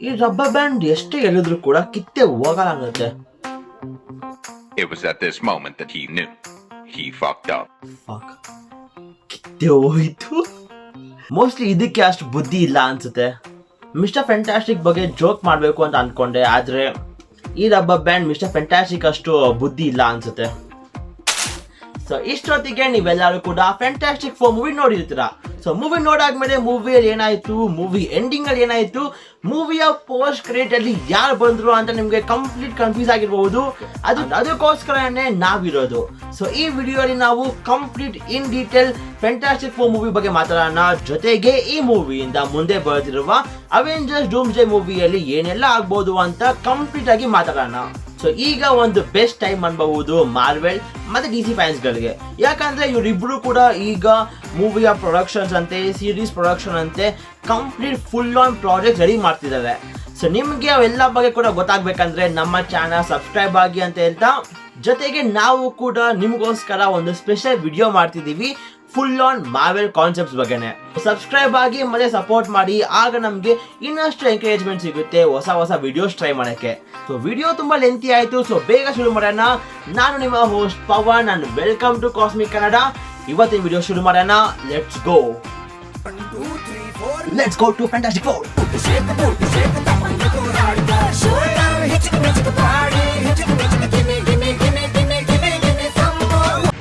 ಈ rubber band ಎಷ್ಟೇ ಹೇಳಿದ್ರು ಕೂಡ ಕಿತ್ತೆ ಹೋಗಲಾಗುತ್ತೆ. It was at this moment that he knew he fucked up. ಕಿತ್ತೆ ಹೋಯ್ತು. ಮೋಸ್ಟ್ಲಿ ಇದಕ್ಕೆ ಅಷ್ಟು ಬುದ್ಧಿ ಇಲ್ಲ ಅನ್ಸುತ್ತೆ. ಮಿಸ್ಟರ್ ಫ್ಯಾಂಟಾಸ್ಟಿಕ್ ಬಗ್ಗೆ ಜೋಕ್ ಮಾಡಬೇಕು ಅಂತ ಅನ್ಕೊಂಡೆ, ಆದ್ರೆ ಈ ರಬ್ಬರ್ ಬ್ಯಾಂಡ್ ಮಿಸ್ಟರ್ ಫ್ಯಾಂಟಾಸ್ಟಿಕ್ ಅಷ್ಟು ಬುದ್ಧಿ ಇಲ್ಲ ಅನ್ಸುತ್ತೆ. ಸೊ ಇಷ್ಟೊತ್ತಿಗೆ ನೀವೆಲ್ಲರೂ ಕೂಡ ಫ್ಯಾಂಟಾಸ್ಟಿಕ್ 4 ಮೂವಿ ನೋಡಿರ್ತೀರಾ. ಸೊ ಮೂವಿ ನೋಡಾದ್ಮೇಲೆ ಮೂವಿಯಲ್ಲಿ ಏನಾಯ್ತು, ಮೂವಿ ಎಂಡಿಂಗ್ ಅಲ್ಲಿ ಏನಾಯ್ತು, ಮೂವಿಯ ಪೋಸ್ಟ್ ಕ್ರೆಡಿಟ್ ಅಲ್ಲಿ ಯಾರು ಬಂದ್ರು ಅಂತ ನಿಮ್ಗೆ ಕಂಪ್ಲೀಟ್ ಕನ್ಫ್ಯೂಸ್ ಆಗಿರ್ಬಹುದು. ಅದಕ್ಕೋಸ್ಕರನೇ ನಾವಿರೋದು. ಸೊ ಈ ವಿಡಿಯೋಲಿ ನಾವು complete in detail fantastic 4 movie ಬಗ್ಗೆ ಮಾತಾಡೋಣ. ಜೊತೆಗೆ ಈ ಮೂವಿಯಿಂದ ಮುಂದೆ ಬರೆದಿರುವ ಅವೆಂಜರ್ಸ್ ಡೂಮ್ಸ್ಡೇ ಮೂವಿಯಲ್ಲಿ ಏನೆಲ್ಲ ಆಗ್ಬೋದು ಅಂತ ಕಂಪ್ಲೀಟ್ ಆಗಿ ಮಾತಾಡೋಣ. ಸೊ ಈಗ ಒಂದು ಬೆಸ್ಟ್ ಟೈಮ್ ಅನ್ಬಹುದು ಮಾರ್ವೆಲ್ ಮತ್ತೆ DC ಫ್ಯಾನ್ಸ್ ಗಳಿಗೆ. ಯಾಕಂದ್ರೆ ಇವರಿಬ್ರು ಕೂಡ ಈಗ ಮೂವಿಯ ಪ್ರೊಡಕ್ಷನ್ಸ್ ಅಂತೆ, ಸೀರೀಸ್ ಪ್ರೊಡಕ್ಷನ್ ಅಂತೆ complete full on project ready ಮಾಡ್ತಿದ್ದಾರೆ. ಸೊ ನಿಮ್ಗೆ ಅವೆಲ್ಲ ಬಗ್ಗೆ ಕೂಡ ಗೊತ್ತಾಗ್ಬೇಕಂದ್ರೆ ನಮ್ಮ ಚಾನಲ್ ಸಬ್ಸ್ಕ್ರೈಬ್ ಆಗಿ ಅಂತ ಹೇಳ್ತಾ, ಜೊತೆಗೆ ನಾವು ಕೂಡ ನಿಮ್ಗೋಸ್ಕರ ಒಂದು ಸ್ಪೆಷಲ್ ವಿಡಿಯೋ ಮಾಡ್ತಿದೀವಿ ಫುಲ್ ಆನ್ ಮಾರ್ವೆಲ್ ಕಾನ್ಸೆಪ್ಟ್ಸ್ ಬಗ್ಗೆನೆ. ಸಬ್ಸ್ಕ್ರೈಬ್ ಆಗಿ ಮತ್ತೆ ಸಪೋರ್ಟ್ ಮಾಡಿ, ಆಗ ನಮ್ಗೆ ಇನ್ನಷ್ಟು ಎಂಕರೇಜ್ಮೆಂಟ್ ಸಿಗುತ್ತೆ ಹೊಸ ವಿಡಿಯೋಸ್ ಟ್ರೈ ಮಾಡಕ್ಕೆ. ಸೊ ವಿಡಿಯೋ ತುಂಬಾ ಲೆಂತಿ ಆಯ್ತು, ಸೊ ಬೇಗ ಶುರು ಮಾಡೋಣ. ನಾನು ನಿಮ್ಮ host Pavan and welcome to cosmic Kannada. ಇವತ್ತಿನ ವಿಡಿಯೋ ಶುರು ಮಾಡೋಣ. Let's go to Fantastic 4.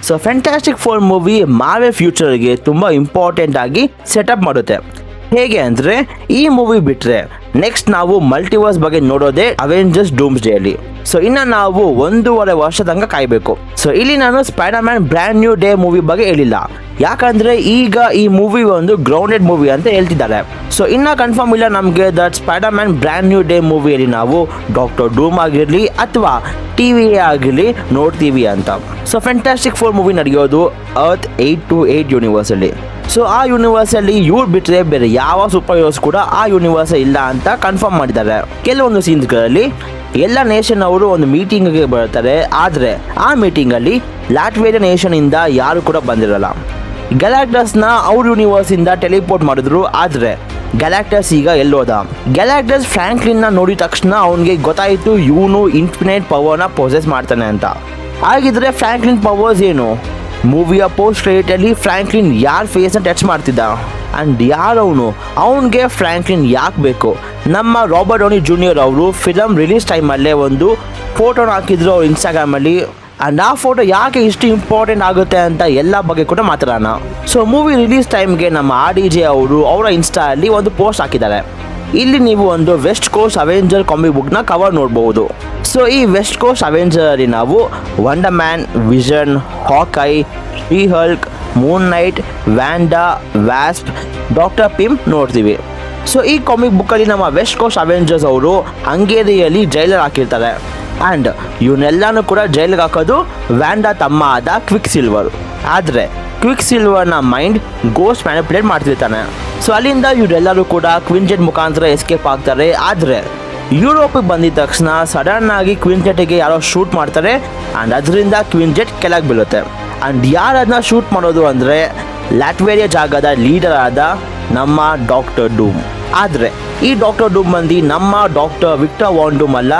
So Fantastic 4 movie Marvel ಫ್ಯೂಚರ್ಗೆ ತುಂಬ ಇಂಪಾರ್ಟೆಂಟ್ ಆಗಿ ಸೆಟಪ್ ಮಾಡುತ್ತೆ. ಹೇಗೆ ಅಂದರೆ ಈ ಮೂವಿ ಬಿಟ್ಟರೆ ನೆಕ್ಸ್ಟ್ ನಾವು ಮಲ್ಟಿವರ್ಸ್ ಬಗ್ಗೆ ನೋಡೋದೇ ಅವೆಂಜರ್ಸ್ ಡೂಮ್ಸ್ಡೇ ಅಲ್ಲಿ. ಸೊ ಇನ್ನು ನಾವು 1.5 ವರ್ಷ ತನಕ ಕಾಯಬೇಕು. ಸೊ ಇಲ್ಲಿ ನಾನು spider Man brand new day movie ಬಗ್ಗೆ ಹೇಳಿಲ್ಲ, ಯಾಕಂದ್ರೆ ಈಗ ಈ ಮೂವಿ ಒಂದು ಗ್ರೌಂಡೆಡ್ ಮೂವಿ ಅಂತ ಹೇಳ್ತಿದ್ದಾರೆ. ಸೊ ಇನ್ನ ಕನ್ಫರ್ಮ್ ಇಲ್ಲ ನಮಗೆ that Spider Man brand new day ಮೂವಿಯಲ್ಲಿ ನಾವು ಡಾಕ್ಟರ್ ಡೂಮ್ ಆಗಿರಲಿ ಅಥವಾ TV ಆಗಿರಲಿ ನೋಡ್ತೀವಿ ಅಂತ. ಸೊ ಫ್ಯಾಂಟಾಸ್ಟಿಕ್ 4 ಮೂವಿ ನಡೆಯೋದು ಅರ್ತ್ 828 ಯೂನಿವರ್ಸ್ ಅಲ್ಲಿ. ಸೊ ಆ ಯೂನಿವರ್ಸ್ ಅಲ್ಲಿ ಇವ್ರು ಬಿಟ್ರೆ ಬೇರೆ ಯಾವ ಸೂಪರ್ ಹೀರೋಸ್ ಕೂಡ ಆ ಯೂನಿವರ್ಸ್ ಇಲ್ಲ ಅಂತ ಕನ್ಫರ್ಮ್ ಮಾಡಿದ್ದಾರೆ. ಕೆಲವೊಂದು ಸೀನ್ಸ್ಗಳಲ್ಲಿ ಎಲ್ಲ ನೇಷನ್ ಅವರು ಒಂದು ಮೀಟಿಂಗ್ಗೆ ಬರ್ತಾರೆ, ಆದರೆ ಆ ಮೀಟಿಂಗ್ ಅಲ್ಲಿ ಲ್ಯಾಟ್ವೇರಿಯಾ ನೇಷನ್ ಇಂದ ಯಾರು ಕೂಡ ಬಂದಿರಲ್ಲ. ಗ್ಯಾಲಾಕ್ಟಸ್ನ ಅವ್ರ ಯೂನಿವರ್ಸ್ ಇಂದ ಟೆಲಿಪೋರ್ಟ್ ಮಾಡಿದ್ರು, ಆದ್ರೆ ಗ್ಯಾಲಾಕ್ಟಸ್ ಈಗ ಎಲ್ಲೋದ. ಗ್ಯಾಲಾಕ್ಟಸ್ ಫ್ರಾಂಕ್ಲಿನ್ ನೋಡಿದ ತಕ್ಷಣ ಅವನಿಗೆ ಗೊತ್ತಾಯಿತು ಇವನು ಇನ್ಫಿನೈಟ್ ಪವರ್ನ ಪೊಸೆಸ್ ಮಾಡ್ತಾನೆ ಅಂತ. ಹಾಗಿದ್ರೆ ಫ್ರಾಂಕ್ಲಿನ್ ಪವರ್ಸ್ ಏನು? ಮೂವಿಯ ಪೋಸ್ಟ್ ಕ್ರೆಡಿಟ್ ಅಲ್ಲಿ ಫ್ರಾಂಕ್ಲಿನ್ ಯಾರ ಫೇಸ್ನ ಟಚ್ ಮಾಡ್ತಿದ್ದ ಅಂಡ್ ಯಾರವನು, ಅವನಿಗೆ ಫ್ರಾಂಕ್ಲಿನ್ ಯಾಕೆ ಬೇಕು? ನಮ್ಮ ರಾಬರ್ಟ್ ಡೌನಿ ಜೂನಿಯರ್ ಅವರು ಫಿಲಮ್ ರಿಲೀಸ್ ಟೈಮಲ್ಲೇ ಒಂದು ಫೋಟೋನ ಹಾಕಿದ್ರು ಅವ್ರ ಇನ್ಸ್ಟಾಗ್ರಾಮಲ್ಲಿ. ಆ್ಯಂಡ್ ಆ ಫೋಟೋ ಯಾಕೆ ಇಷ್ಟು ಇಂಪಾರ್ಟೆಂಟ್ ಆಗುತ್ತೆ ಅಂತ ಎಲ್ಲ ಬಗ್ಗೆ ಕೂಡ ಮಾತಾಡೋಣ. ಸೊ ಮೂವಿ ರಿಲೀಸ್ ಟೈಮ್ಗೆ ನಮ್ಮ RDJ ಅವರು ಅವರ ಇನ್ಸ್ಟಾ ಅಲ್ಲಿ ಒಂದು ಪೋಸ್ಟ್ ಹಾಕಿದ್ದಾರೆ. ಇಲ್ಲಿ ನೀವು ಒಂದು ವೆಸ್ಟ್ ಕೋಸ್ಟ್ ಅವೆಂಜರ್ ಕಾಮಿಕ್ ಬುಕ್ನ ಕವರ್ ನೋಡಬಹುದು. ಸೊ ಈ ವೆಸ್ಟ್ ಕೋಸ್ಟ್ ಅವೆಂಜರ್ ಅಲ್ಲಿ ನಾವು ವಂಡರ್ ಮ್ಯಾನ್, ವಿಷನ್, ಹಾಕೈ, ಶೀ Hulk, Moon night, ವ್ಯಾಂಡಾ, wasp, doctor ಪಿಮ್ ನೋಡ್ತೀವಿ. ಸೊ ಈ ಕಾಮಿಕ್ ಬುಕ್ಕಲ್ಲಿ ನಮ್ಮ ವೆಸ್ಟ್ ಕೋಸ್ಟ್ ಅವೆಂಜರ್ಸ್ ಅವರು ಹಂಗೇರಿಯಲ್ಲಿ ಜೈಲರ್ ಹಾಕಿರ್ತಾರೆ. ಆ್ಯಂಡ್ ಇವನ್ನೆಲ್ಲನೂ ಕೂಡ ಜೈಲಿಗೆ ಹಾಕೋದು ವ್ಯಾಂಡಾ ತಮ್ಮ ಆದ ಕ್ವಿಕ್ ಸಿಲ್ವರ್. ಆದರೆ ಕ್ವಿಕ್ ಸಿಲ್ವರ್ನ ಮೈಂಡ್ ಗೋಸ್ಟ್ ಮ್ಯಾನಿಪುಲೇಟ್ ಮಾಡ್ತಿರ್ತಾನೆ. ಸೊ ಅಲ್ಲಿಂದ ಇವರೆಲ್ಲರೂ ಕೂಡ ಕ್ವಿನ್ಜೆಟ್ ಮುಖಾಂತರ ಎಸ್ಕೇಪ್ ಆಗ್ತಾರೆ. ಆದರೆ ಯುರೋಪಿಗೆ ಬಂದಿದ ತಕ್ಷಣ ಸಡನ್ ಆಗಿ ಕ್ವಿನ್ಜೆಟ್ಗೆ ಯಾರೋ ಶೂಟ್ ಮಾಡ್ತಾರೆ ಆ್ಯಂಡ್ ಅದರಿಂದ ಕ್ವಿನ್ಜೆಟ್ ಕೆಳಗೆ ಬೀಳುತ್ತೆ. ಆ್ಯಂಡ್ ಯಾರು ಅದನ್ನ ಶೂಟ್ ಮಾಡೋದು ಅಂದರೆ ಲ್ಯಾಟ್ವೇರಿಯಾ ಜಾಗದ ಲೀಡರ್ ಆದ ನಮ್ಮ ಡಾಕ್ಟರ್ ಡೂಮ್. ಆದರೆ ಈ ಡಾಕ್ಟರ್ ಡೂಮ್ ಬಂದು ನಮ್ಮ ಡಾಕ್ಟರ್ ವಿಕ್ಟರ್ ವಾನ್ ಡೂಮ್ ಅಲ್ಲ,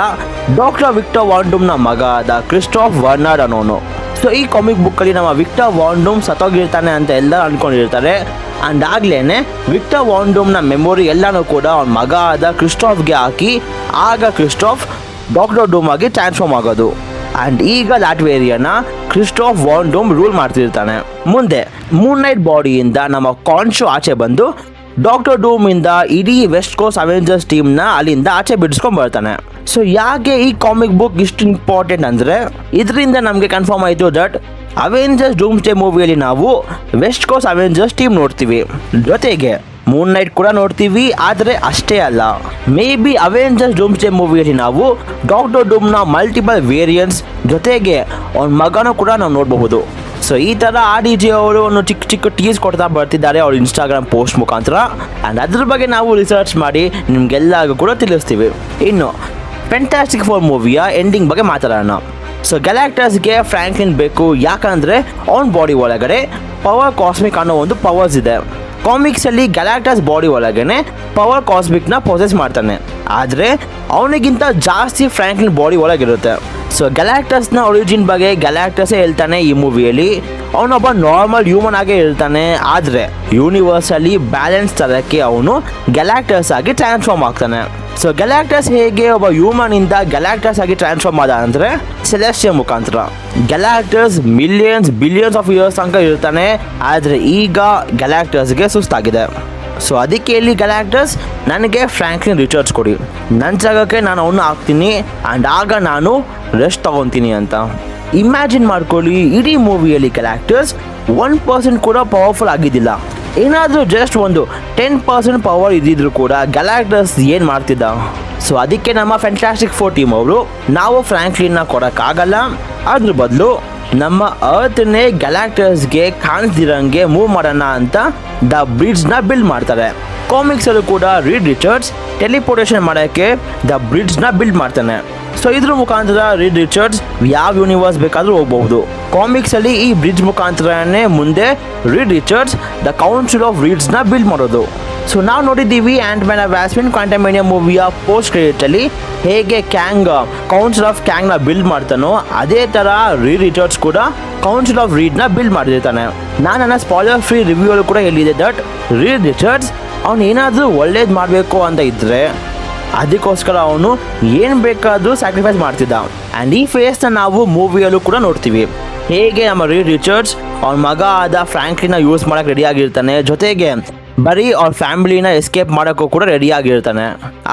ಡಾಕ್ಟರ್ ವಿಕ್ಟರ್ ವಾನ್ ಡೂಮ್ನ ಮಗ ಆದ ಕ್ರಿಸ್ಟೋಫ್ ವರ್ನರ್ ಅನ್ನೋನು. ಸೊ ಈ ಕಾಮಿಕ್ ಬುಕ್ಕಲ್ಲಿ ನಮ್ಮ ವಿಕ್ಟರ್ ವಾನ್ ಡೂಮ್ ಸತ್ತೋಗಿರ್ತಾನೆ ಅಂತ ಎಲ್ಲ ಅಂದ್ಕೊಂಡಿರ್ತಾರೆ. ಆ್ಯಂಡ್ ಆಗ್ಲೇ ವಿಕ್ಟರ್ ವಾನ್ ಡೂಮ್ನ ಮೆಮೊರಿ ಎಲ್ಲನೂ ಕೂಡ ಅವನ ಮಗ ಆದ ಕ್ರಿಸ್ಟೋಫ್ಗೆ ಹಾಕಿ ಆಗ ಕ್ರಿಸ್ಟೋಫ್ ಡಾಕ್ಟರ್ ಡೂಮ್ ಆಗಿ ಟ್ರಾನ್ಸ್ಫಾರ್ಮ್ ಆಗೋದು. ಆ್ಯಂಡ್ ಈಗ ಲ್ಯಾಟ್ವೇರಿಯಾನ ಕ್ರಿಸ್ಟೋಫ್ ವಾನ್ ಡೂಮ್ ರೂಲ್ ಮಾಡ್ತಿರ್ತಾನೆ. ಮುಂದೆ ಮೂನ್ ನೈಟ್ ಬಾಡಿಯಿಂದ ನಮ್ಮ ಕಾನ್ಶೋ ಆಚೆ ಬಂದು ಡಾಕ್ಟರ್ ಡೂಮ್ ಇಂದ ಇಡೀ ವೆಸ್ಟ್ ಕೋಸ್ಟ್ ಅವೆಂಜರ್ಸ್ ಟೀಮ್ನ ಅಲ್ಲಿಂದ ಆಚೆ ಬಿಡಿಸ್ಕೊಂಡ್ ಬರ್ತಾನೆ. ಸೊ ಯಾಕೆ ಈ ಕಾಮಿಕ್ ಬುಕ್ ಇಷ್ಟು ಇಂಪಾರ್ಟೆಂಟ್ ಅಂದರೆ ಇದರಿಂದ ನಮಗೆ ಕನ್ಫರ್ಮ್ ಆಯಿತು ದಟ್ ಅವೆಂಜರ್ಸ್ ಡೂಮ್ಸ್ಡೇ ಮೂವಿಯಲ್ಲಿ ನಾವು ವೆಸ್ಟ್ ಕೋಸ್ಟ್ ಅವೆಂಜರ್ಸ್ ಟೀಮ್ ನೋಡ್ತೀವಿ, ಜೊತೆಗೆ ಮೂನ್ ನೈಟ್ ಕೂಡ ನೋಡ್ತೀವಿ. ಆದರೆ ಅಷ್ಟೇ ಅಲ್ಲ, ಮೇ ಬಿ ಅವೆಂಜರ್ಸ್ ಡೂಮ್ಸ್ಡೇ ಮೂವಿಯಲ್ಲಿ ನಾವು ಡಾಕ್ಟರ್ ಡೂಮ್ನ ಮಲ್ಟಿಪಲ್ ವೇರಿಯಂಟ್ಸ್ ಜೊತೆಗೆ ಅವನ ಮಗನೂ ಕೂಡ ನಾವು ನೋಡಬಹುದು. ಸೊ ಈ ಥರ RDJ ಅವರು ಒಂದು ಚಿಕ್ಕ ಟೀಸ್ ಕೊಡ್ತಾ ಬರ್ತಿದ್ದಾರೆ ಅವ್ರ ಇನ್ಸ್ಟಾಗ್ರಾಮ್ ಪೋಸ್ಟ್ ಮುಖಾಂತರ. ಆ್ಯಂಡ್ ಅದ್ರ ಬಗ್ಗೆ ನಾವು ರಿಸರ್ಚ್ ಮಾಡಿ ನಿಮಗೆಲ್ಲರಿಗೂ ಕೂಡ ತಿಳಿಸ್ತೀವಿ. ಇನ್ನು ಫ್ಯಾಂಟಾಸ್ಟಿಕ್ 4 ಮೂವಿಯ ಎಂಡಿಂಗ್ ಬಗ್ಗೆ ಮಾತಾಡೋಣ. ಸೊ ಗ್ಯಾಲಾಕ್ಟಸ್ಗೆ ಫ್ರಾಂಕ್ಲಿನ್ ಬೇಕು, ಯಾಕಂದರೆ ಅವನ ಬಾಡಿ ಒಳಗಡೆ ಪವರ್ ಕಾಸ್ಮಿಕ್ ಅನ್ನೋ ಒಂದು ಪವರ್ಸ್ ಇದೆ. ಕಾಮಿಕ್ಸಲ್ಲಿ ಗ್ಯಾಲಾಕ್ಟಸ್ ಬಾಡಿ ಒಳಗೇನೆ ಪವರ್ ಕಾಸ್ಮಿಕ್ನ ಪೊಸೆಸ್ ಮಾಡ್ತಾನೆ. ಆದರೆ ಅವನಿಗಿಂತ ಜಾಸ್ತಿ ಫ್ರ್ಯಾಂಕ್ಲಿನ್ ಬಾಡಿ ಒಳಗಿರುತ್ತೆ. ಸೊ ಗ್ಯಾಲಾಕ್ಟಸ್ನ ಒರಿಜಿನ್ ಬಗ್ಗೆ ಗ್ಯಾಲಾಕ್ಟಸೇ ಹೇಳ್ತಾನೆ ಈ ಮೂವಿಯಲ್ಲಿ. ಅವನೊಬ್ಬ ನಾರ್ಮಲ್ ಹ್ಯೂಮನ್ ಆಗೇ ಇರ್ತಾನೆ, ಆದರೆ ಯೂನಿವರ್ಸಲ್ಲಿ ಬ್ಯಾಲೆನ್ಸ್ ತರಕ್ಕೆ ಅವನು ಗ್ಯಾಲಾಕ್ಟಸ್ ಆಗಿ ಟ್ರಾನ್ಸ್ಫಾರ್ಮ್ ಆಗ್ತಾನೆ. ಸೊ ಗ್ಯಾಲಾಕ್ಟಸ್ ಹೇಗೆ ಒಬ್ಬ ಹ್ಯೂಮನ್ ಇಂದ ಗ್ಯಾಲಾಕ್ಟಸ್ ಆಗಿ ಟ್ರಾನ್ಸ್ಫಾರ್ಮ್ ಆದ ಅಂದರೆ ಸೆಲೆಸ್ಟಿಯಲ್ ಮುಖಾಂತರ. ಗ್ಯಾಲಾಕ್ಟಸ್ ಬಿಲಿಯನ್ಸ್ ಆಫ್ ಇಯರ್ಸ್ ತನಕ ಇರ್ತಾನೆ, ಆದರೆ ಈಗ ಗ್ಯಾಲಾಕ್ಟಸ್ಗೆ ಸುಸ್ತಾಗಿದೆ. ಸೊ ಅದಕ್ಕೆ ಇಲ್ಲಿ ಗ್ಯಾಲಾಕ್ಟಸ್ ನನಗೆ ಫ್ರ್ಯಾಂಕ್ಲಿನ್ ರಿಚರ್ಡ್ಸ್ ಕೊಡಿ, ನನ್ನ ಜಾಗಕ್ಕೆ ನಾನು ಅವನ್ನ ಹಾಕ್ತೀನಿ ಆ್ಯಂಡ್ ಆಗ ನಾನು ರೆಸ್ಟ್ ತಗೊತೀನಿ ಅಂತ. ಇಮ್ಯಾಜಿನ್ ಮಾಡ್ಕೊಳ್ಳಿ, ಇಡೀ ಮೂವಿಯಲ್ಲಿ ಗ್ಯಾಲಾಕ್ಟಸ್ 1% ಕೂಡ ಪವರ್ಫುಲ್ ಆಗಿದ್ದಿಲ್ಲ. ಏನಾದರೂ ಜಸ್ಟ್ ಒಂದು 10% ಪವರ್ ಇದ್ದಿದ್ರು ಕೂಡ ಗ್ಯಾಲಾಕ್ಟಸ್ ಏನು ಮಾಡ್ತಿದ್ದ? ಸೊ ಅದಕ್ಕೆ ನಮ್ಮ ಫ್ಯಾಂಟಾಸ್ಟಿಕ್ ಫೋರ್ ಟೀಮ್ ಅವರು ನಾವು ಫ್ರ್ಯಾಂಕ್ಲಿನ್ನ ಕೊಡೋಕ್ಕಾಗಲ್ಲ, ಅದ್ರ ಬದಲು ನಮ್ಮ ಅರ್ತ್ನೇ ಗ್ಯಾಲಾಕ್ಟಸ್ಗೆ ಕಾಣಿಸ್ದಿರಂಗೆ ಮೂವ್ ಮಾಡೋಣ ಅಂತ ದ ಬ್ರಿಡ್ಜ್ನ ಬಿಲ್ಡ್ ಮಾಡ್ತಾರೆ. ಕಾಮಿಕ್ಸಲ್ಲೂ ಕೂಡ ರೀಡ್ ರಿಚರ್ಡ್ಸ್ ಟೆಲಿಪೋರ್ಟೇಷನ್ ಮಾಡೋಕ್ಕೆ ದ ಬ್ರಿಡ್ಜ್ನ ಬಿಲ್ಡ್ ಮಾಡ್ತಾನೆ. ಸೊ ಇದ್ರ ಮುಖಾಂತರ ರೀಡ್ ರಿಚರ್ಡ್ಸ್ ಯಾವ ಯೂನಿವರ್ಸ್ ಬೇಕಾದರೂ ಹೋಗ್ಬಹುದು. ಕಾಮಿಕ್ಸಲ್ಲಿ ಈ ಬ್ರಿಡ್ಜ್ ಮುಖಾಂತರನೇ ಮುಂದೆ Reed Richards the Council of ರೀಡ್ಸ್ನ ಬಿಲ್ಡ್ ಮಾಡೋದು. ಸೊ ನಾವು ನೋಡಿದ್ದೀವಿ ಆ್ಯಂಟ್-ಮ್ಯಾನ್ ಆ್ಯಂಡ್ ವ್ಯಾಸ್ಪಿನ್ ಕ್ವಾಂಟಮೇನಿಯಾ ಮೂವಿಯ ಪೋಸ್ಟ್ ಕ್ರೆಡಿಟಲ್ಲಿ ಹೇಗೆ ಕ್ಯಾಂಗ್ ಕೌನ್ಸಿಲ್ ಆಫ್ ಕ್ಯಾಂಗ್ನ ಬಿಲ್ಡ್ ಮಾಡ್ತಾನೋ ಅದೇ ಥರ ರೀಡ್ ರಿಚರ್ಡ್ಸ್ ಕೂಡ ಕೌನ್ಸಿಲ್ ಆಫ್ ರೀಡ್ನ ಬಿಲ್ಡ್ ಮಾಡಿರ್ತಾನೆ. ನಾನು ನನ್ನ ಸ್ಪಾಯ್ಲರ್ ಫ್ರೀ ರಿವ್ಯೂವಲ್ಲೂ ಕೂಡ ಹೇಳಿದೆ ದಟ್ ರೀಡ್ ರಿಚರ್ಡ್ಸ್ ಅವನು ಏನಾದರೂ ಒಳ್ಳೇದು ಮಾಡಬೇಕು ಅಂತ ಇದ್ದರೆ ಅದಕ್ಕೋಸ್ಕರ ಅವನು ಏನು ಬೇಕಾದರೂ ಸ್ಯಾಕ್ರಿಫೈಸ್ ಮಾಡ್ತಿದ್ದ. ಆ್ಯಂಡ್ ಈ ಫೇಸ್ನ ನಾವು ಮೂವಿಯಲ್ಲೂ ಕೂಡ ನೋಡ್ತೀವಿ. ಹೇಗೆ ನಮ್ಮ ರೀಡ್ ರಿಚರ್ಡ್ಸ್ ಅವನ ಮಗ ಆದ ಫ್ರ್ಯಾಂಕ್ಲಿನ ಯೂಸ್ ಮಾಡೋಕ್ಕೆ ರೆಡಿಯಾಗಿರ್ತಾನೆ, ಜೊತೆಗೆ ಬರೀ ಅವ್ರ ಫ್ಯಾಮಿಲಿನ ಎಸ್ಕೇಪ್ ಮಾಡೋಕ್ಕೂ ಕೂಡ ರೆಡಿಯಾಗಿರ್ತಾನೆ.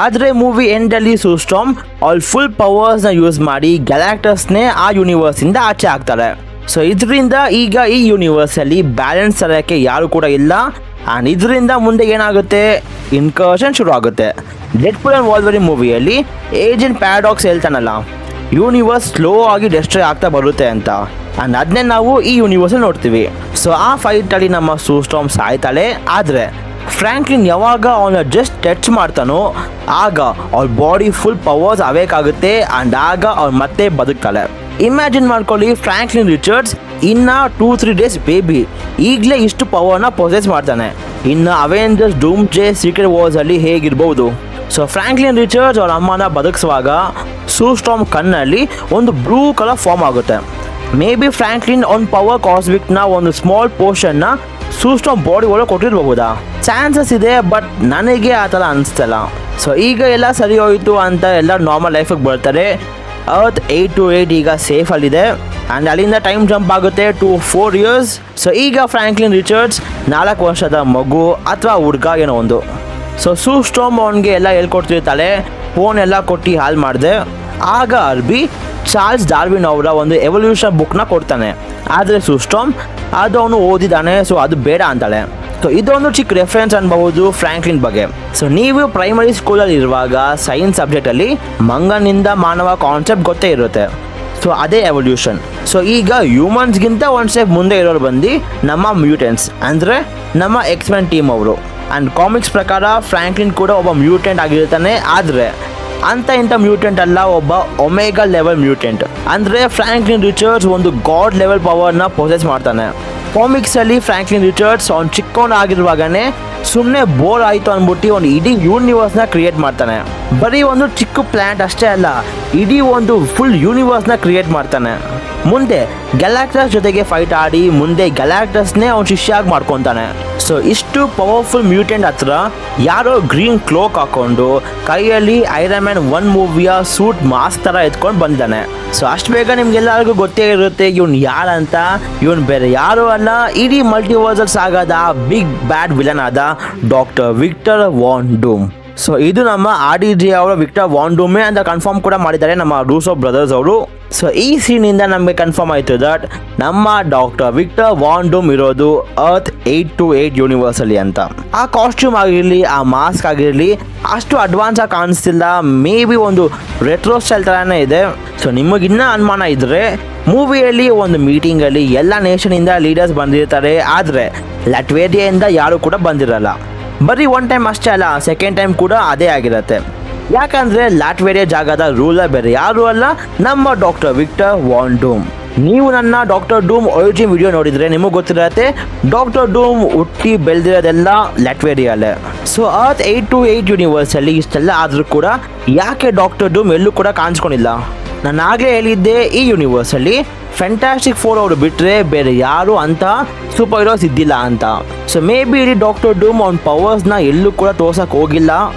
ಆದರೆ ಮೂವಿ ಎಂಡಲ್ಲಿ ಸೂಸ್ಟಾಮ್ ಅವ್ರ ಫುಲ್ ಪವರ್ಸ್ನ ಯೂಸ್ ಮಾಡಿ ಗ್ಯಾಲಾಕ್ಟಸ್ನೇ ಆ ಯೂನಿವರ್ಸಿಂದ ಆಚೆ ಹಾಕ್ತಾರೆ. ಸೊ ಇದರಿಂದ ಈಗ ಈ ಯೂನಿವರ್ಸಲ್ಲಿ ಬ್ಯಾಲೆನ್ಸ್ ತರೋಕ್ಕೆ ಯಾರು ಕೂಡ ಇಲ್ಲ. ಆ್ಯಂಡ್ ಇದರಿಂದ ಮುಂದೆ ಏನಾಗುತ್ತೆ, ಇನ್ಕರ್ಷನ್ ಶುರು ಆಗುತ್ತೆ. ಡೆಡ್ಪೂಲ್ ಆ್ಯಂಡ್ ವಾಲ್ವರಿನ್ ಮೂವಿಯಲ್ಲಿ ಏಜೆಂಟ್ ಪ್ಯಾರಾಡಾಕ್ಸ್ ಹೇಳ್ತಾನಲ್ಲ, ಯೂನಿವರ್ಸ್ ಸ್ಲೋ ಆಗಿ ಡೆಸ್ಟ್ರಾಯ್ ಆಗ್ತಾ ಬರುತ್ತೆ ಅಂತ. ಆ್ಯಂಡ್ ಅದನ್ನೇ ನಾವು ಈ ಯೂನಿವರ್ಸಲ್ಲಿ ನೋಡ್ತೀವಿ. ಸೊ ಆ ಫೈಟಲ್ಲಿ ನಮ್ಮ ಸೂಸ್ಟಾಮ್ ಸಾಯ್ತಾಳೆ, ಆದರೆ ಫ್ರ್ಯಾಂಕ್ಲಿನ್ ಯಾವಾಗ ಅವನ ಜಸ್ಟ್ ಟಚ್ ಮಾಡ್ತಾನೋ ಆಗ ಅವ್ರ ಬಾಡಿ ಫುಲ್ ಪವರ್ಸ್ ಅವೇಕ್ ಆಗುತ್ತೆ ಆ್ಯಂಡ್ ಆಗ ಅವ್ರು ಮತ್ತೆ ಬದುಕ್ತಾಳೆ. ಇಮ್ಯಾಜಿನ್ ಮಾಡ್ಕೊಳ್ಳಿ, ಫ್ರ್ಯಾಂಕ್ಲಿನ್ ರಿಚರ್ಡ್ಸ್ ಇನ್ನು 2-3 ಡೇಸ್ ಬೇಬಿ ಈಗಲೇ ಇಷ್ಟು ಪವರ್ನ ಪೊಸೆಸ್ ಮಾಡ್ತಾನೆ. ಇನ್ನು ಅವೆಂಜರ್ಸ್ ಡೂಮ್ಸ್ಡೇ ಸೀಕ್ರೆಟ್ ವಾರ್ಸಲ್ಲಿ ಹೇಗಿರ್ಬೋದು? ಸೊ ಫ್ರ್ಯಾಂಕ್ಲಿನ್ ರಿಚರ್ಡ್ಸ್ ಅವ್ರ ಅಮ್ಮನ ಬದುಕಿಸುವಾಗ ಸೂಸ್ಟಾಮ್ ಕಣ್ಣಲ್ಲಿ ಒಂದು ಬ್ಲೂ ಕಲರ್ ಫಾರ್ಮ್ ಆಗುತ್ತೆ. ಮೇ ಬಿ ಫ್ರ್ಯಾಂಕ್ಲಿನ್ ಅವ್ನ ಪವರ್ ಕಾಸ್ಮಿಕ್ನ ಒಂದು ಸ್ಮಾಲ್ ಪೋರ್ಷನ್ನ ಸೂಸ್ಟಾಮ್ ಬಾಡಿ ಒಳಗೆ ಕೊಟ್ಟಿರ್ಬಹುದಾ? ಚಾನ್ಸಸ್ ಇದೆ, ಬಟ್ ನನಗೆ ಆ ಥರ ಅನಿಸ್ತಲ್ಲ. ಸೊ ಈಗ ಎಲ್ಲ ಸರಿ ಹೋಯಿತು ಅಂತ ಎಲ್ಲ ನಾರ್ಮಲ್ ಲೈಫಿಗೆ ಬರ್ತಾರೆ. ಅರ್ತ್ 8 to 8 ಈಗ ಸೇಫಲ್ಲಿದೆ ಆ್ಯಂಡ್ ಅಲ್ಲಿಂದ ಟೈಮ್ ಜಂಪ್ ಆಗುತ್ತೆ to 4 years. ಸೊ ಈಗ ಫ್ರ್ಯಾಂಕ್ಲಿನ್ ರಿಚರ್ಡ್ಸ್ 4 ವರ್ಷದ ಮಗು ಅಥವಾ ಹುಡುಗ ಏನೋ ಒಂದು. ಸೊ ಸೂಸ್ಟಾಮ್ ಅವನಿಗೆ ಎಲ್ಲ ಹೇಳ್ಕೊಡ್ತಿರ್ತಾಳೆ, ಫೋನ್ ಎಲ್ಲ ಕೊಟ್ಟು ಹಾಳು ಮಾಡಿದೆ. ಆಗ ಅರ್ಬಿ ಚಾರ್ಲ್ಸ್ ಡಾರ್ವಿನ್ ಅವರ ಒಂದು ಎವಲ್ಯೂಷನ್ ಬುಕ್ನ ಕೊಡ್ತಾನೆ, ಆದರೆ ಸೂಸ್ಟಾಮ್ ಅದು ಅವನು ಓದಿದ್ದಾನೆ, ಸೊ ಅದು ಬೇಡ ಅಂತಾಳೆ. ಸೊ ಇದೊಂದು ಚಿಕ್ಕ ರೆಫರೆನ್ಸ್ ಅನ್ಬಹುದು ಫ್ರ್ಯಾಂಕ್ಲಿನ್ ಬಗ್ಗೆ. ಸೊ ನೀವು ಪ್ರೈಮರಿ ಸ್ಕೂಲಲ್ಲಿ ಇರುವಾಗ ಸೈನ್ಸ್ ಸಬ್ಜೆಕ್ಟಲ್ಲಿ ಮಂಗನಿಂದ ಮಾನವ ಕಾನ್ಸೆಪ್ಟ್ ಗೊತ್ತೇ ಇರುತ್ತೆ. ಸೊ ಅದೇ ಎವಲ್ಯೂಷನ್. ಸೊ ಈಗ ಹ್ಯೂಮನ್ಸ್ಗಿಂತ ಒಂದು ಸ್ಟೆಪ್ ಮುಂದೆ ಇರೋರು ಬಂದು ನಮ್ಮ ಮ್ಯೂಟೆಂಟ್ಸ್, ಅಂದರೆ ನಮ್ಮ ಎಕ್ಸ್ಮೆನ್ ಟೀಮ್ ಅವರು. ಆ್ಯಂಡ್ ಕಾಮಿಕ್ಸ್ ಪ್ರಕಾರ ಫ್ರ್ಯಾಂಕ್ಲಿನ್ ಕೂಡ ಒಬ್ಬ ಮ್ಯೂಟೆಂಟ್ ಆಗಿರ್ತಾನೆ, ಆದರೆ ಅಂತ ಇಂಥ ಮ್ಯೂಟೆಂಟ್ ಅಲ್ಲ, ಒಬ್ಬ ಒಮೆಗಾ ಲೆವೆಲ್ ಮ್ಯೂಟೆಂಟ್. ಅಂದರೆ ಫ್ರ್ಯಾಂಕ್ಲಿನ್ ರಿಚರ್ಡ್ಸ್ ಒಂದು ಗಾಡ್ ಲೆವೆಲ್ ಪವರ್ನ ಪೊಸೆಸ್ ಮಾಡ್ತಾನೆ. ಕಾಮಿಕ್ಸಲ್ಲಿ ಫ್ರ್ಯಾಂಕ್ಲಿನ್ ರಿಚರ್ಡ್ಸ್ ಅವ್ನು ಚಿಕ್ಕವನಾಗಿರುವಾಗನೇ ಸುಮ್ಮನೆ ಬೋರ್ ಆಯಿತು ಅಂದ್ಬಿಟ್ಟು ಒಂದು ಇಡೀ ಯೂನಿವರ್ಸ್ನ ಕ್ರಿಯೇಟ್ ಮಾಡ್ತಾನೆ. ಬರೀ ಒಂದು ಚಿಕ್ಕ ಪ್ಲ್ಯಾನೆಟ್ ಅಷ್ಟೇ ಅಲ್ಲ, ಇಡೀ ಒಂದು ಫುಲ್ ಯೂನಿವರ್ಸ್ನ ಕ್ರಿಯೇಟ್ ಮಾಡ್ತಾನೆ. ಮುಂದೆ ಗ್ಯಾಲಾಕ್ಟಸ್ ಜೊತೆಗೆ ಫೈಟ್ ಆಡಿ ಮುಂದೆ ಗ್ಯಾಲಾಕ್ಟಸ್ನೇ ಅವ್ನು ಶಿಷ್ಯಾಗಿ ಮಾಡ್ಕೊತಾನೆ. ಸೊ ಇಷ್ಟು ಪವರ್ಫುಲ್ ಮ್ಯೂಟೆಂಟ್ ಹತ್ರ ಯಾರೋ ಗ್ರೀನ್ ಕ್ಲೋಕ್ ಹಾಕ್ಕೊಂಡು ಕೈಯಲ್ಲಿ ಐರನ್ ಮ್ಯಾನ್ 1 ಮೂವಿಯ ಸೂಟ್ ಮಾಸ್ಕ್ ಥರ ಎತ್ಕೊಂಡು ಬಂದಿದ್ದಾನೆ. ಸೊ ಅಷ್ಟು ಬೇಗ ನಿಮ್ಗೆಲ್ಲರಿಗೂ ಗೊತ್ತೇ ಇರುತ್ತೆ ಇವನು ಯಾರಂತ. ಇವನು ಬೇರೆ ಯಾರು ಅಲ್ಲ, ಇಡೀ ಮಲ್ಟಿವರ್ಸಲ್ ಸಾಗಾದ ಬಿಗ್ ಬ್ಯಾಡ್ ವಿಲನ್ ಆದ ಡಾಕ್ಟರ್ ವಿಕ್ಟರ್ ವಾನ್ ಡೂಮ್. ಸೊ ಇದು ನಮ್ಮ RDJ ಅವರ ವಿಕ್ಟರ್ ವಾನ್ ಡೂಮೇ ಅಂತ ಕನ್ಫರ್ಮ್ ಕೂಡ ಮಾಡಿದ್ದಾರೆ ನಮ್ಮ ರೂಸೋ ಬ್ರದರ್ಸ್ ಅವರು. ಸೊ ಈ ಸೀನಿಂದ ನಮಗೆ ಕನ್ಫರ್ಮ್ ಆಯಿತು ದಟ್ ನಮ್ಮ ಡಾಕ್ಟರ್ ವಿಕ್ಟರ್ ವಾನ್ ಡೂಮ್ ಇರೋದು ಅರ್ತ್ 8 to 8 ಯೂನಿವರ್ಸಲ್ಲಿ ಅಂತ. ಆ ಕಾಸ್ಟ್ಯೂಮ್ ಆಗಿರಲಿ, ಆ ಮಾಸ್ಕ್ ಆಗಿರಲಿ ಅಷ್ಟು ಅಡ್ವಾನ್ಸ್ ಆಗಿ ಕಾಣಿಸ್ತಿಲ್ಲ, ಮೇ ಬಿ ಒಂದು ರೆಟ್ರೋ ಸ್ಟೈಲ್ ಥರನೇ ಇದೆ. ಸೊ ನಿಮಗಿನ್ನ ಅನುಮಾನ ಇದ್ದರೆ ಮೂವಿಯಲ್ಲಿ ಒಂದು ಮೀಟಿಂಗಲ್ಲಿ ಎಲ್ಲ ನೇಷನಿಂದ ಲೀಡರ್ಸ್ ಬಂದಿರ್ತಾರೆ, ಆದರೆ ಲ್ಯಾಟ್ವೇರಿಯಾದಿಂದ ಯಾರು ಕೂಡ ಬಂದಿರಲ್ಲ. ಬರೀ 1 ಟೈಮ್ ಅಷ್ಟೇ ಅಲ್ಲ, ಸೆಕೆಂಡ್ ಟೈಮ್ ಕೂಡ ಅದೇ ಆಗಿರುತ್ತೆ. ಯಾಕಂದರೆ ಲ್ಯಾಟ್ವೇರಿಯಾ ಜಾಗದ ರೂಲರ್ ಬೇರೆ ಯಾರು ಅಲ್ಲ, ನಮ್ಮ ಡಾಕ್ಟರ್ ವಿಕ್ಟರ್ ವಾನ್ ಡೂಮ್. ನೀವು ನನ್ನ ಡಾಕ್ಟರ್ ಡೂಮ್ ಒರಿಜಿನ್ ವಿಡಿಯೋ ನೋಡಿದರೆ ನಿಮಗೆ ಗೊತ್ತಿರತ್ತೆ ಡಾಕ್ಟರ್ ಡೂಮ್ ಹುಟ್ಟಿ ಬೆಳೆದಿರೋದೆಲ್ಲ ಲ್ಯಾಟ್ವೇರಿಯಲ್ಲೇ. ಸೊ ಅರ್ತ್ 828 ಯೂನಿವರ್ಸಲ್ಲಿ ಇಷ್ಟೆಲ್ಲ ಆದರೂ ಕೂಡ ಯಾಕೆ ಡಾಕ್ಟರ್ ಡೂಮ್ ಎಲ್ಲೂ ಕೂಡ ಕಾಣಿಸ್ಕೊಂಡಿಲ್ಲ? ನಾನು ಆಗಲೇ ಹೇಳಿದ್ದೆ, ಈ ಯೂನಿವರ್ಸಲ್ಲಿ ಫ್ಯಾಂಟಾಸ್ಟಿಕ್ ಫೋರ್ ಅವರು ಬಿಟ್ಟರೆ ಬೇರೆ ಯಾರು ಅಂತ ಸೂಪರ್ ಹೀರೋಸ್ ಇದ್ದಿಲ್ಲ ಅಂತ. ಸೊ ಮೇ ಬಿ ಇಲ್ಲಿ ಡಾಕ್ಟರ್ ಡೂಮ್ ಅವ್ನ ಪವರ್ಸ್ನ ಎಲ್ಲೂ ಕೂಡ ತೋರ್ಸಕ್ಕೆ ಹೋಗಿಲ್ಲ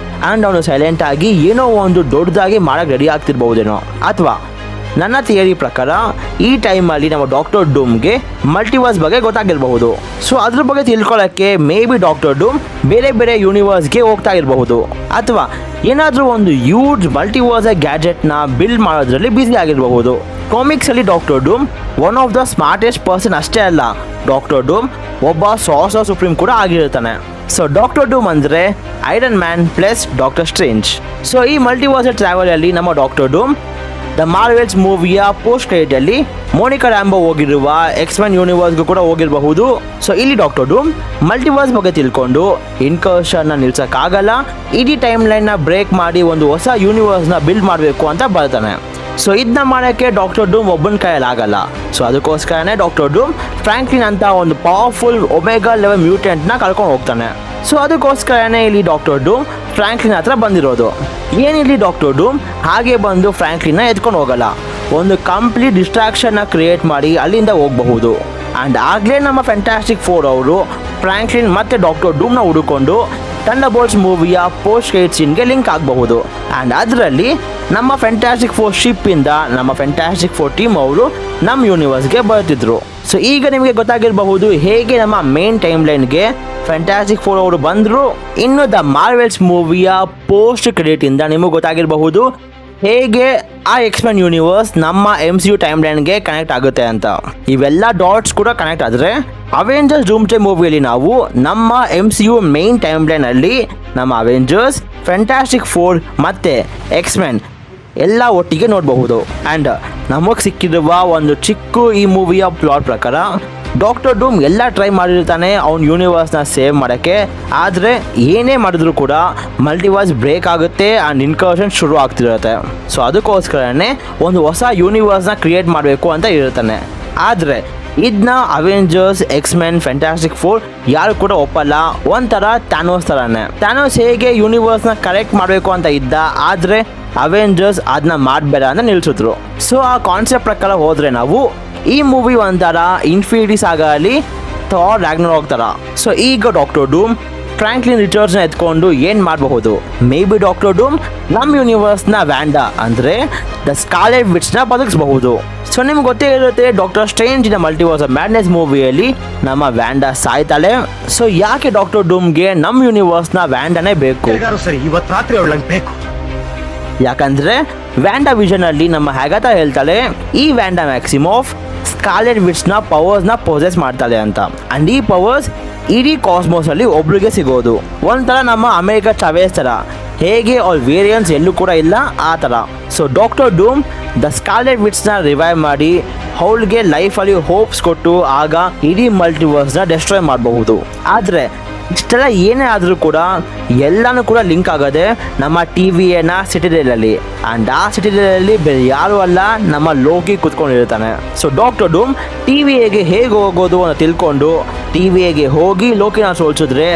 ಆ್ಯಂಡ್ ಅವನು ಸೈಲೆಂಟ್ ಆಗಿ ಏನೋ ಒಂದು ದೊಡ್ಡದಾಗಿ ಮಾಡಕ್ಕೆ ರೆಡಿ ಆಗ್ತಿರ್ಬಹುದೇನೋ. ಅಥವಾ ನನ್ನ ಥಿಯರಿ ಪ್ರಕಾರ ಈ ಟೈಮಲ್ಲಿ ನಮ್ಮ ಡಾಕ್ಟರ್ ಡೂಮ್ಗೆ ಮಲ್ಟಿವರ್ಸ್ ಬಗ್ಗೆ ಗೊತ್ತಾಗಿರಬಹುದು. ಸೊ ಅದ್ರ ಬಗ್ಗೆ ತಿಳ್ಕೊಳ್ಳೋಕ್ಕೆ ಮೇ ಬಿ ಡಾಕ್ಟರ್ ಡೂಮ್ ಬೇರೆ ಬೇರೆ ಯೂನಿವರ್ಸ್ಗೆ ಹೋಗ್ತಾ ಇರಬಹುದು, ಅಥವಾ ಏನಾದರೂ ಒಂದು ಯೂಜ್ ಮಲ್ಟಿವರ್ಸ್ ಗ್ಯಾಜೆಟ್ನ ಬಿಲ್ಡ್ ಮಾಡೋದ್ರಲ್ಲಿ ಬ್ಯುಸಿ ಆಗಿರಬಹುದು. ಕಾಮಿಕ್ಸಲ್ಲಿ Doctor Doom one of the smartest person ಅಷ್ಟೇ ಅಲ್ಲ, ಡಾಕ್ಟರ್ ಡೂಮ್ ಒಬ್ಬ ಸಾರ್ಸರ್ ಸುಪ್ರೀಂ ಕೂಡ ಆಗಿರ್ತಾನೆ. ಸೊ ಡಾಕ್ಟರ್ ಡೂಮ್ ಅಂದರೆ Iron Man plus Doctor Strange. So ಈ ಮಲ್ಟಿವರ್ಸ್ ಟ್ರಾವೆಲಲ್ಲಿ ನಮ್ಮ ಡಾಕ್ಟರ್ ಡೂಮ್ ದ ಮಾರ್ವೆಲ್ಸ್ ಮೂವಿಯ ಪೋಸ್ಟ್ ಕ್ರೆಡಿಟಲ್ಲಿ ಮೋನಿಕಾ ರ್ಯಾಂಬೋ ಹೋಗಿರುವ ಎಕ್ಸ್-ಮೆನ್ ಯೂನಿವರ್ಸ್ಗೂ ಕೂಡ ಹೋಗಿರಬಹುದು. ಸೊ ಇಲ್ಲಿ ಡಾಕ್ಟರ್ ಡೂಮ್ ಮಲ್ಟಿವರ್ಸ್ ಬಗ್ಗೆ ತಿಳ್ಕೊಂಡು ಇನ್ಕರ್ಷನ್ನ ನಿಲ್ಸೋಕ್ಕಾಗಲ್ಲ, ಇಡೀ ಟೈಮ್ ಲೈನ್ನ ಬ್ರೇಕ್ ಮಾಡಿ ಒಂದು ಹೊಸ ಯೂನಿವರ್ಸ್ನ ಬಿಲ್ಡ್ ಮಾಡಬೇಕು ಅಂತ ಬರ್ತಾನೆ. ಸೊ ಇದನ್ನ ಮಾಡೋಕ್ಕೆ ಡಾಕ್ಟರ್ ಡೂಮ್ ಒಬ್ಬನ ಕೈಯಲ್ಲಿ ಆಗಲ್ಲ. ಸೊ ಅದಕ್ಕೋಸ್ಕರನೇ ಡಾಕ್ಟರ್ ಡೂಮ್ ಫ್ರಾಂಕ್ಲಿನ್ ಅಂತ ಒಂದು ಪವರ್ಫುಲ್ ಒಮೆಗಾ ಲೆವೆಲ್ ಮ್ಯೂಟೆಂಟ್ನ ಕಳ್ಕೊಂಡು ಹೋಗ್ತಾನೆ. ಸೊ ಅದಕ್ಕೋಸ್ಕರನೇ ಇಲ್ಲಿ ಡಾಕ್ಟರ್ ಡೂಮ್ ಫ್ರಾಂಕ್ಲಿನ್ ಹತ್ರ ಬಂದಿರೋದು. ಏನಿಲ್ಲಿ ಡಾಕ್ಟರ್ ಡೂಮ್ ಹಾಗೆ ಬಂದು ಫ್ರಾಂಕ್ಲಿನ್ನ ಎತ್ಕೊಂಡು ಹೋಗಲ್ಲ, ಒಂದು ಕಂಪ್ಲೀಟ್ ಡಿಸ್ಟ್ರಾಕ್ಷನ್ನ ಕ್ರಿಯೇಟ್ ಮಾಡಿ ಅಲ್ಲಿಂದ ಹೋಗಬಹುದು. ಆ್ಯಂಡ್ ಆಗಲೇ ನಮ್ಮ ಫ್ಯಾಂಟಾಸ್ಟಿಕ್ ಫೋರ್ ಅವರು ಫ್ರಾಂಕ್ಲಿನ್ ಮತ್ತು ಡಾಕ್ಟರ್ ಡೂಮ್ನ ಹುಡುಕೊಂಡು ಥಂಡರ್ಬೋಲ್ಟ್ಸ್ ಮೂವಿಯ ಪೋಸ್ಟ್ ಕ್ರೆಡಿಟ್ ಸೀನ್ಗೆ ಲಿಂಕ್ ಆಗಬಹುದು. ಆ್ಯಂಡ್ ಅದರಲ್ಲಿ ನಮ್ಮ ಫ್ಯಾಂಟಾಸ್ಟಿಕ್ ಫೋರ್ ಶಿಪ್ಪಿಂದ ನಮ್ಮ ಫ್ಯಾಂಟಾಸ್ಟಿಕ್ ಫೋರ್ ಟೀಮ್ ಅವರು ನಮ್ಮ ಯೂನಿವರ್ಸ್ಗೆ ಬರ್ತಿದ್ರು. ಸೊ ಈಗ ನಿಮಗೆ ಗೊತ್ತಾಗಿರಬಹುದು ಹೇಗೆ ನಮ್ಮ ಮೇನ್ ಟೈಮ್ ಲೈನ್ಗೆ ಫ್ಯಾಂಟಾಸ್ಟಿಕ್ ಫೋರ್ ಅವರು ಬಂದರು. ಇನ್ನು ದ ಮಾರ್ವೆಲ್ಸ್ ಮೂವಿಯ ಪೋಸ್ಟ್ ಕ್ರೆಡಿಟಿಂದ ನಿಮಗೆ ಗೊತ್ತಾಗಿರಬಹುದು ಹೇಗೆ ಆ ಎಕ್ಸ್-ಮೆನ್ ಯೂನಿವರ್ಸ್ ನಮ್ಮ MCU ಟೈಮ್ ಲೈನ್ಗೆ ಕನೆಕ್ಟ್ ಆಗುತ್ತೆ ಅಂತ. ಇವೆಲ್ಲ ಡಾಟ್ಸ್ ಕೂಡ ಕನೆಕ್ಟ್ ಆದರೆ ಅವೆಂಜರ್ಸ್ ಡೂಮ್ಸ್ಡೇ ಮೂವಿಯಲ್ಲಿ ನಾವು ನಮ್ಮ MCU ಮೇನ್ ಟೈಮ್ ಲೈನಲ್ಲಿ ನಮ್ಮ ಅವೆಂಜರ್ಸ್, ಫ್ಯಾಂಟಾಸ್ಟಿಕ್ ಫೋರ್ ಮತ್ತು ಎಕ್ಸ್-ಮೆನ್ ಎಲ್ಲ ಒಟ್ಟಿಗೆ ನೋಡಬಹುದು. ಆ್ಯಂಡ್ ನಮಗೆ ಸಿಕ್ಕಿರುವ ಒಂದು ಚಿಕ್ಕ ಈ ಮೂವಿಯ ಪ್ಲಾಟ್ ಪ್ರಕಾರ ಡಾಕ್ಟರ್ ಡೂಮ್ ಎಲ್ಲ ಟ್ರೈ ಮಾಡಿರ್ತಾನೆ ಅವ್ನ ಯೂನಿವರ್ಸ್ನ ಸೇವ್ ಮಾಡೋಕ್ಕೆ, ಆದರೆ ಏನೇ ಮಾಡಿದ್ರು ಕೂಡ ಮಲ್ಟಿವರ್ಸ್ ಬ್ರೇಕ್ ಆಗುತ್ತೆ ಆ್ಯಂಡ್ ಇನ್ಕರ್ಷನ್ ಶುರು ಆಗ್ತಿರುತ್ತೆ. ಸೊ ಅದಕ್ಕೋಸ್ಕರನೇ ಒಂದು ಹೊಸ ಯೂನಿವರ್ಸ್ನ ಕ್ರಿಯೇಟ್ ಮಾಡಬೇಕು ಅಂತ ಇರ್ತಾನೆ. ಆದರೆ ಇದನ್ನ ಅವೆಂಜರ್ಸ್, ಎಕ್ಸ್-ಮೆನ್, ಫ್ಯಾಂಟಾಸ್ಟಿಕ್ ಫೋರ್ ಯಾರು ಕೂಡ ಒಪ್ಪಲ್ಲ. ಒಂಥರ ಥ್ಯಾನೋಸ್ ಥರನೇ. ಥ್ಯಾನೋಸ್ ಹೇಗೆ ಯೂನಿವರ್ಸ್ನ ಕರೆಕ್ಟ್ ಮಾಡಬೇಕು ಅಂತ ಇದ್ದ, ಆದರೆ ಅವೆಂಜರ್ಸ್ ಅದನ್ನ ಮಾಡಬೇಡ ಅಂತ ನಿಲ್ಲಿಸಿದ್ರು. ಸೊ ಆ ಕಾನ್ಸೆಪ್ಟ್ ಪ್ರಕಾರ ಹೋದರೆ ನಾವು ಈ ಮೂವಿ ಒಂಥರ ಇನ್ಫಿನಿಟಿ ಸಾಗಲ್ಲಿ ಥಾರ್ ರ್ಯಾಗ್ನರಾಕ್ ಥರ. ಸೊ ಈಗ ಡಾಕ್ಟರ್ ಡೂಮ್ ಫ್ರಾಂಕ್ಲಿನ್ ರಿಚರ್ಡ್ಸ್ನ ಎತ್ಕೊಂಡು ಏನು ಮಾಡಬಹುದು? ಮೇ ಬಿ ಡಾಕ್ಟರ್ ಡೂಮ್ ನಮ್ಮ ಯೂನಿವರ್ಸ್ನ ವ್ಯಾಂಡಾ ಅಂದರೆ ದ ಸ್ಕಾರ್ಲೆಟ್ ವಿಚ್ನ ಬದುಕಿಸಬಹುದು. ಸೊ ನಿಮ್ಗೆ ಗೊತ್ತೇ ಇರುತ್ತೆ Doctor Strange in multiverse of madness ಮೂವಿಯಲ್ಲಿ ನಮ್ಮ ವ್ಯಾಂಡಾ ಸಾಯ್ತಾಳೆ. ಸೊ ಯಾಕೆ ಡಾಕ್ಟರ್ ಡೂಮ್ಗೆ ನಮ್ಮ ಯೂನಿವರ್ಸ್ನ ವ್ಯಾಂಡಾನೇ ಬೇಕು? ಸರಿ, ಇವತ್ತು ರಾತ್ರಿ ಅವಳಂಗೆ ಬೇಕು. ಯಾಕಂದರೆ ವ್ಯಾಂಡಾ ವಿಷನಲ್ಲಿ ನಮ್ಮ ಹ್ಯಾಗತಾ ಹೇಳ್ತಾಳೆ ಈ ವ್ಯಾಂಡಾ ಮ್ಯಾಕ್ಸಿಮೋಫ್ ಸ್ಕಾರ್ಲೆಟ್ ವಿಚ್ನ ಪವರ್ಸ್ನ ಪೊಸೆಸ್ ಮಾಡ್ತಾಳೆ ಅಂತ. ಆ್ಯಂಡ್ ಈ ಪವರ್ಸ್ ಇಡೀ ಕಾಸ್ಮೋಸಲ್ಲಿ ಒಬ್ರಿಗೆ ಸಿಗೋದು. ಒಂಥರ ನಮ್ಮ ಅಮೆರಿಕ ಚಾವೇಸ್ ಥರ, ಹೇಗೆ ಅವ್ರ ವೇರಿಯನ್ಸ್ ಎಲ್ಲೂ ಕೂಡ ಇಲ್ಲ ಆ ಥರ. So Doctor Doom the Scarlet ವಿಚ್ನ ರಿವೈವ್ ಮಾಡಿ ಅವಳಿಗೆ ಲೈಫಲ್ಲಿ ಹೋಪ್ಸ್ ಕೊಟ್ಟು ಆಗ ಇಡೀ ಮಲ್ಟಿವರ್ಸ್ನ ಡೆಸ್ಟ್ರಾಯ್ ಮಾಡಬಹುದು. ಆದರೆ ಇಷ್ಟೆಲ್ಲ ಏನೇ ಆದರೂ ಕೂಡ ಎಲ್ಲನೂ ಕೂಡ ಲಿಂಕ್ ಆಗೋದೆ ನಮ್ಮ TVA ಸಿಟಿಡೇಲಲ್ಲಿ. ಆ್ಯಂಡ್ ಆ ಸಿಟಿಡೇಲಲ್ಲಿ ಬೇರೆ ಯಾರೂ ಅಲ್ಲ, ನಮ್ಮ ಲೋಕಿ ಕೂತ್ಕೊಂಡಿರ್ತಾನೆ. ಸೊ ಡಾಕ್ಟರ್ ಡೂಮ್ TVA ಹೇಗೆ ಹೋಗೋದು ಅಂತ ತಿಳ್ಕೊಂಡು TVA ಹೋಗಿ ಲೋಕಿನ ಸೋಲ್ಸಿದ್ರೆ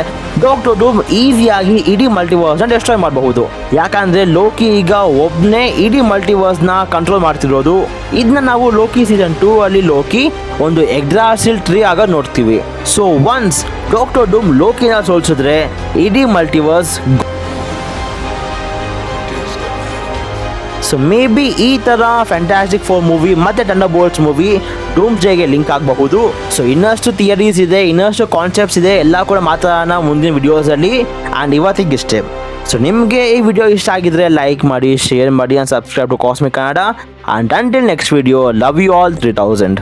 ಡಾಕ್ಟರ್ ಡೂಮ್ ಈಸಿಯಾಗಿ ಇಡೀ ಮಲ್ಟಿವರ್ಸ್ನ ಡೆಸ್ಟ್ರಾಯ್ ಮಾಡಬಹುದು. ಯಾಕಂದರೆ ಲೋಕಿ ಈಗ ಒಬ್ಬನೇ ಇಡೀ ಮಲ್ಟಿವರ್ಸ್ನ ಕಂಟ್ರೋಲ್ ಮಾಡ್ತಿರೋದು. ಇದನ್ನ ನಾವು ಲೋಕಿ ಸೀಸನ್ 2 ಅಲ್ಲಿ ಲೋಕಿ ಒಂದು ಎಗ್ರಾಸಿಲ್ ಟ್ರೀ ಆಗ ನೋಡ್ತೀವಿ. ಸೊ ಒನ್ಸ್ ಡಾಕ್ಟರ್ ಡೂಮ್ ಲೋಕಿನ ಸೋಲ್ಸಿದ್ರೆ ಇಡೀ ಮಲ್ಟಿವರ್ಸ್. ಸೊ ಮೇ ಬಿ ಈ ಥರ ಫ್ಯಾಂಟಾಸ್ಟಿಕ್ ಫೋರ್ ಮೂವಿ ಮತ್ತು ಥಂಡರ್ಬೋಲ್ಟ್ಸ್ ಮೂವಿ ಡೂಮ್ಸ್ಡೇಗೆ ಲಿಂಕ್ ಆಗಬಹುದು. ಸೊ ಇನ್ನಷ್ಟು ಥಿಯರೀಸ್ ಇದೆ, ಇನ್ನಷ್ಟು ಕಾನ್ಸೆಪ್ಟ್ಸ್ ಇದೆ, ಎಲ್ಲ ಕೂಡ ಮಾತಾಡೋಣ ಮುಂದಿನ ವಿಡಿಯೋಸಲ್ಲಿ. ಆ್ಯಂಡ್ ಇವತ್ತಿಗಿಷ್ಟೇ. ಸೊ ನಿಮಗೆ ಈ ವಿಡಿಯೋ ಇಷ್ಟ ಆಗಿದ್ರೆ ಲೈಕ್ ಮಾಡಿ, ಶೇರ್ ಮಾಡಿ and subscribe to cosmic Kannada. And until next video, love you all 3000.